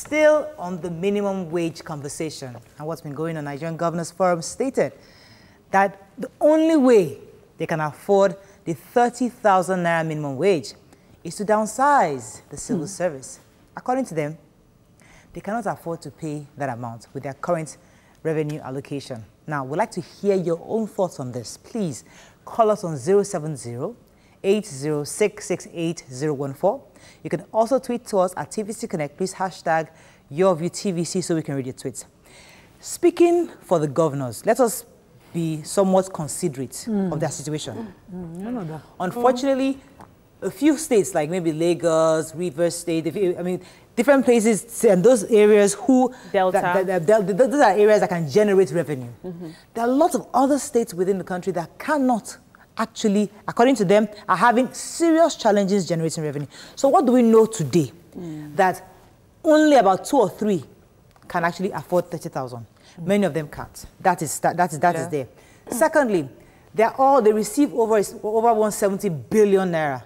still on the minimum wage conversation. And what's been going on, Nigerian Governors Forum stated that the only way they can afford the 30,000 naira minimum wage is to downsize the civil service. According to them, they cannot afford to pay that amount with their current revenue allocation. Now, we'd like to hear your own thoughts on this. Please call us on 070-806-68014. You can also tweet to us at TVC Connect. Please hashtag YourViewTVC so we can read your tweets. Speaking for the governors, let us be somewhat considerate of their situation. Unfortunately, a few states like maybe Lagos, Rivers State, different places and those areas who Delta. Those are areas that can generate revenue. There are lots of other states within the country that cannot actually, according to them, are having serious challenges generating revenue. So what do we know today? That only about 2 or 3 can actually afford 30,000. Many of them can't. That is there. Secondly, they receive over 170 billion naira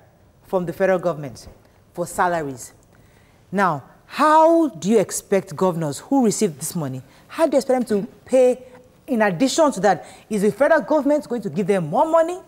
from the federal government for salaries. Now, how do you expect governors who receive this money, how do you expect them to pay in addition to that? Is the federal government going to give them more money?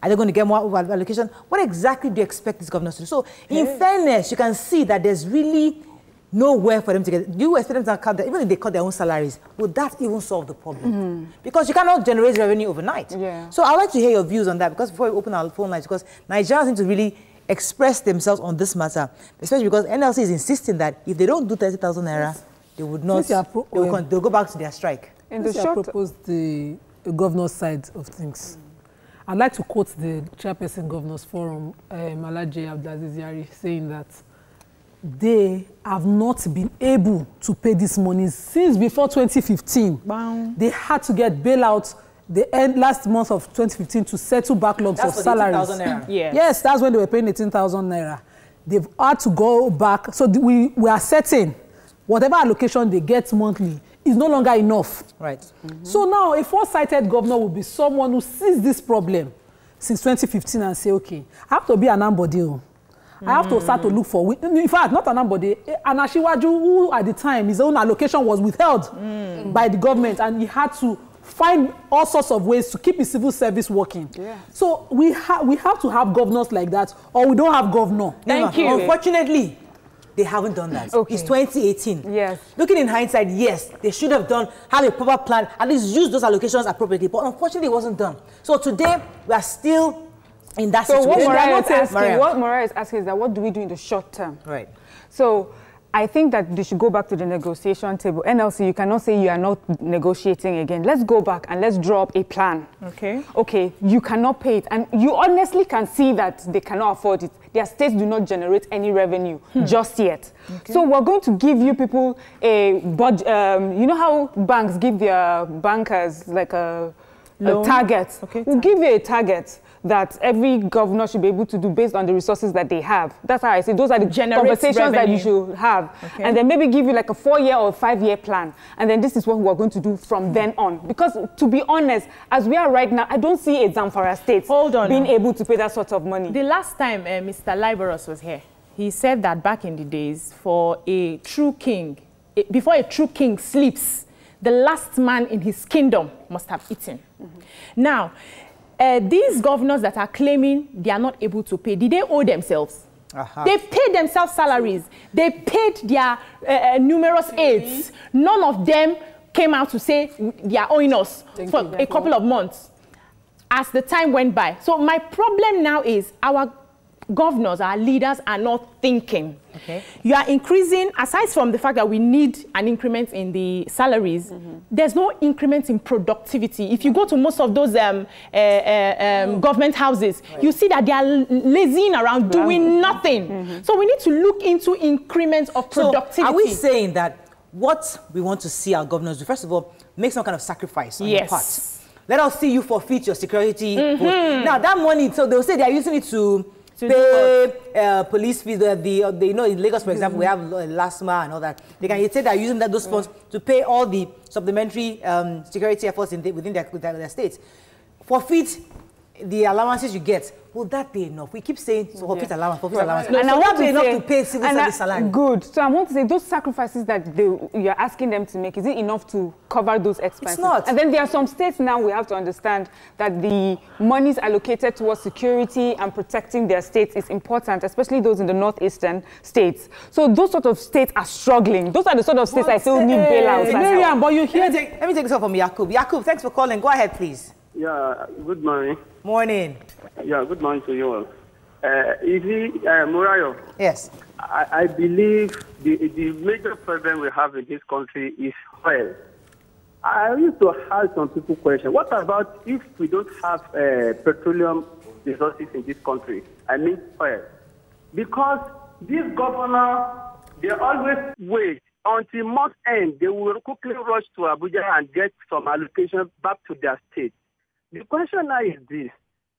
Are they going to get more allocation? What exactly do you expect these governors to do? So, in fairness, you can see that there's really nowhere for them to get. Do you expect them to cut even if they cut their own salaries, would that even solve the problem? Because you cannot generate revenue overnight. So I'd like to hear your views on that, because before we open our phone lines, because Nigerians need to really express themselves on this matter, especially because NLC is insisting that if they don't do 30,000 naira, they would not, they'll go back to their strike. In the short, I proposed the governor's side of things. I'd like to quote the chairperson Governors Forum, Alhaji Abdulaziz Yari, saying that they have not been able to pay this money since before 2015. Wow. They had to get bailout the last month of 2015 to settle backlogs of salaries. 18,000 naira. Yes, that's when they were paying 18,000 naira. They've had to go back. So we are certain whatever allocation they get monthly is no longer enough. Right. So now a foresighted governor will be someone who sees this problem since 2015 and say, okay, I have to be an ambody. I have to start to look for, in fact, not an ambody, an Asiwaju who at the time his own allocation was withheld by the government, and he had to find all sorts of ways to keep his civil service working. So we have to have governors like that, or we don't have governor. Thank you. Unfortunately, they haven't done that. It's 2018. Yes. Looking in hindsight, yes, they should have have a proper plan, at least use those allocations appropriately. But unfortunately, it wasn't done. So today, we are still in that situation. What Mariah is asking is that what do we do in the short term? Right. So I think that they should go back to the negotiation table. NLC, you cannot say you are not negotiating again. Let's go back and let's draw up a plan. Okay, you cannot pay it. And you honestly can see that they cannot afford it. Their states do not generate any revenue just yet. So we're going to give you people a budget. You know how banks give their bankers like a target? We'll give you a target that every governor should be able to do based on the resources that they have. That's how I say those are the conversations that you should have. And then maybe give you like a 4-year or 5-year plan. And then this is what we're going to do from then on. Because to be honest, as we are right now, I don't see a Zamfara state being able to pay that sort of money. The last time Mr. Liberos was here, he said that back in the days, for a true king, before a true king sleeps, the last man in his kingdom must have eaten. Now, these governors that are claiming they are not able to pay, did they owe themselves? They paid themselves salaries. They paid their numerous aides. None of them came out to say they are owing us for a couple of months as the time went by. So my problem now is our governors, our leaders are not thinking. You are increasing, aside from the fact that we need an increment in the salaries, there's no increment in productivity. If you go to most of those government houses, you see that they are lazing around doing nothing. So we need to look into increments of productivity. So are we saying that what we want to see our governors do, first of all, make some kind of sacrifice on your part? Let us see you forfeit your security. Now that money, so they'll say they are using it to pay police fees. You know, in Lagos, for example, we have LASMA and all that. They can say they're using those funds to pay all the supplementary security efforts within their states. Forfeit the allowances you get. will that be enough? We keep saying forfeit allowance, forfeit allowance. No, and so will that be enough to pay civil service salary? Good. So I want to say those sacrifices that you're asking them to make, is it enough to cover those expenses? It's not. And then there are some states now we have to understand that the monies allocated towards security and protecting their states is important, especially those in the northeastern states. So those sort of states are struggling. Those are the sort of states I feel need bailouts. Miriam, but you hear... Let me take this off from Yakub. Yakub, thanks for calling. Go ahead, please. Yeah, good morning. Morning. Yeah, good morning to you all. Murayo. Yes. I believe the major problem we have in this country is oil. I used to ask some people question, what about if we don't have petroleum resources in this country? I mean oil. Because this governor, they always wait until month end. They will quickly rush to Abuja and get some allocation back to their state. The question now is this.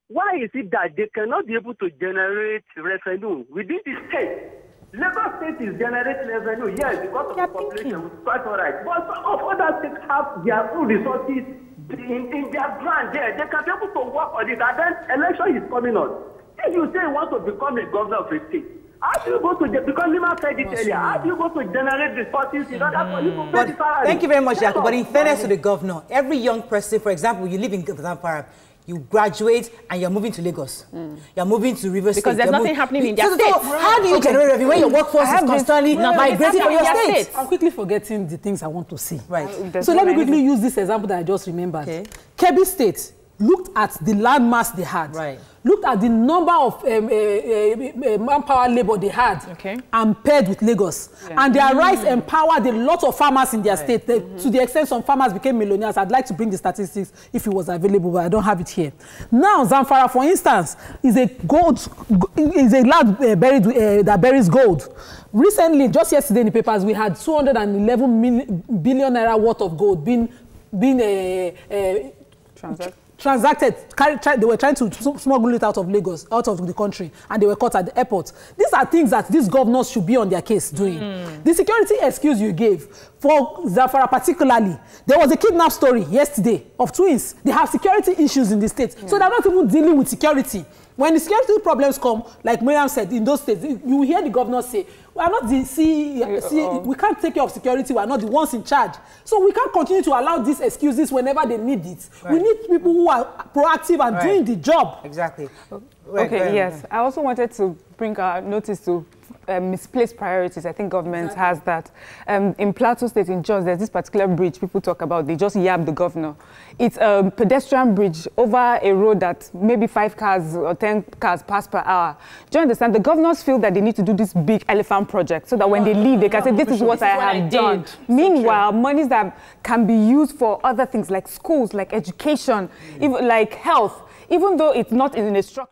Why is it that they cannot be able to generate revenue within the state? Lagos State is generating revenue, yes, because of the population, which is quite all right. But some of other states have their own resources in their brand there. They can be able to work on it, and then election is coming on. If you say you want to become a governor of a state, how do you go to, because Lima said it earlier, how do you go to generate resources in order for you to pay the salary? Thank you very much, Yakub. But in fairness to the governor, every young person, for example, you live in Zamfara, you graduate and you're moving to Lagos. You're moving to Rivers State. Because there's nothing happening in their state. So how do you generate revenue when your workforce is constantly migrating from your state? I'm quickly forgetting the things I want to see. Right. So let me quickly use this example that I just remembered. Okay. Kebbi State looked at the landmass they had. Right. Looked at the number of manpower labor they had and paired with Lagos. Yeah. And their rise empowered a lot of farmers in their state. To the extent some farmers became millionaires. I'd like to bring the statistics if it was available, but I don't have it here. Now, Zamfara, for instance, is a land that buries gold. Recently, just yesterday in the papers, we had 211 billion naira worth of gold being transacted. They were trying to smuggle it out of Lagos, out of the country, and they were caught at the airport. These are things that these governors should be on their case doing. The security excuse you gave for Zamfara particularly, there was a kidnap story yesterday of twins. They have security issues in the state, so they're not even dealing with security. When the security problems come, like Miriam said, in those states, you hear the governor say, we are not the we can't take care of security, we are not the ones in charge. So we can't continue to allow these excuses whenever they need it. Right. We need people who are proactive and doing the job. Exactly. Okay, yes. I also wanted to bring our notice to misplaced priorities. I think government has that. In Plateau State, in Jos, there's this particular bridge people talk about. They just yab the governor. It's a pedestrian bridge over a road that maybe 5 cars or 10 cars pass per hour. Do you understand? The governors feel that they need to do this big elephant project so that when they leave, they can say, this is what I have done. Meanwhile, monies that can be used for other things like schools, like education, even like health, even though it's not in a structure.